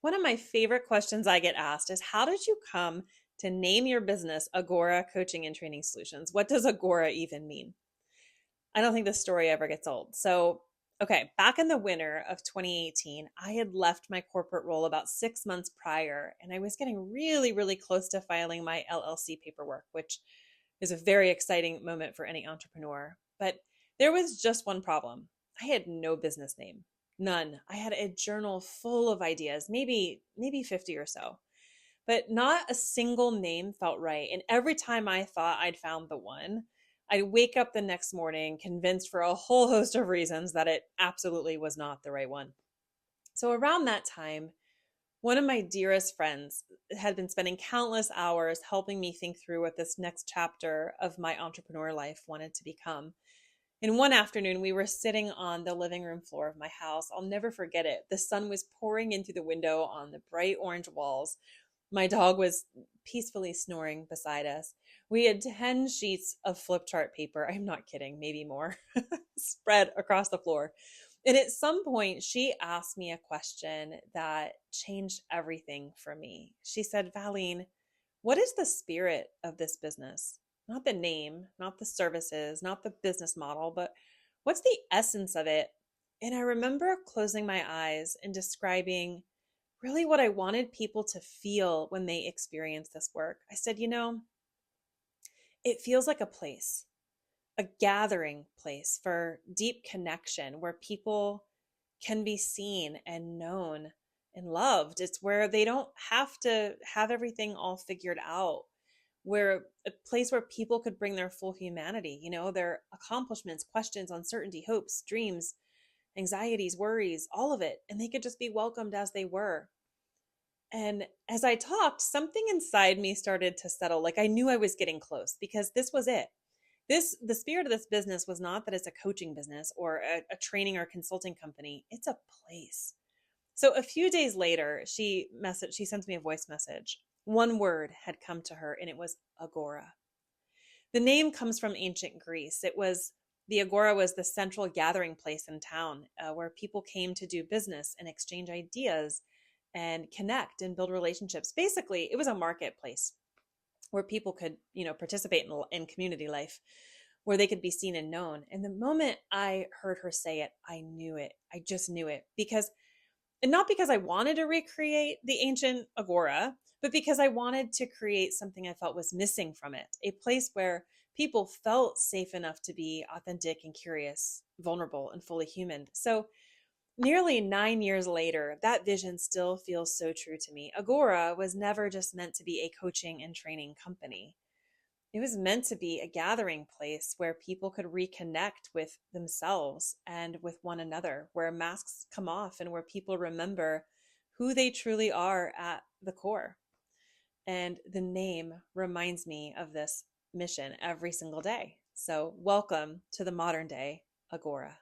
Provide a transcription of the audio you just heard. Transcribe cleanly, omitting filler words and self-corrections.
One of my favorite questions I get asked is, how did you come to name your business Agora Coaching and Training Solutions? What does Agora even mean? I don't think this story ever gets old. Okay, back in the winter of 2018, I had left my corporate role about 6 months prior, and I was getting really, really close to filing my LLC paperwork, which is a very exciting moment for any entrepreneur. But there was just one problem. I had no business name. None. I had a journal full of ideas, maybe 50 or so. But not a single name felt right. And every time I thought I'd found the one, I'd wake up the next morning convinced for a whole host of reasons that it absolutely was not the right one. So around that time, one of my dearest friends had been spending countless hours helping me think through what this next chapter of my entrepreneur life wanted to become. And one afternoon, we were sitting on the living room floor of my house. I'll never forget it. The sun was pouring in through the window on the bright orange walls. My dog was peacefully snoring beside us. We had 10 sheets of flip chart paper. I'm not kidding, maybe more, spread across the floor. And at some point, she asked me a question that changed everything for me. She said, Valine, what is the spirit of this business? Not the name, not the services, not the business model, but what's the essence of it? And I remember closing my eyes and describing really what I wanted people to feel when they experience this work. I said, it feels like a place, a gathering place for deep connection where people can be seen and known and loved. It's where they don't have to have everything all figured out, where a place where people could bring their full humanity, their accomplishments, questions, uncertainty, hopes, dreams, anxieties, worries, all of it. And they could just be welcomed as they were. And as I talked, something inside me started to settle. Like I knew I was getting close because this was it. The spirit of this business was not that it's a coaching business or a training or consulting company. It's a place. So a few days later, she sent me a voice message. One word had come to her, and it was Agora. The name comes from ancient Greece. The Agora was the central gathering place in town where people came to do business and exchange ideas and connect and build relationships. Basically, it was a marketplace where people could, participate in community life, where they could be seen and known. And the moment I heard her say it, I knew it. I just knew it and not because I wanted to recreate the ancient Agora, but because I wanted to create something I felt was missing from it, a place where people felt safe enough to be authentic and curious, vulnerable, and fully human. So nearly 9 years later, that vision still feels so true to me. Agora was never just meant to be a coaching and training company. It was meant to be a gathering place where people could reconnect with themselves and with one another, where masks come off and where people remember who they truly are at the core. And the name reminds me of this mission every single day. So welcome to the modern day Agora.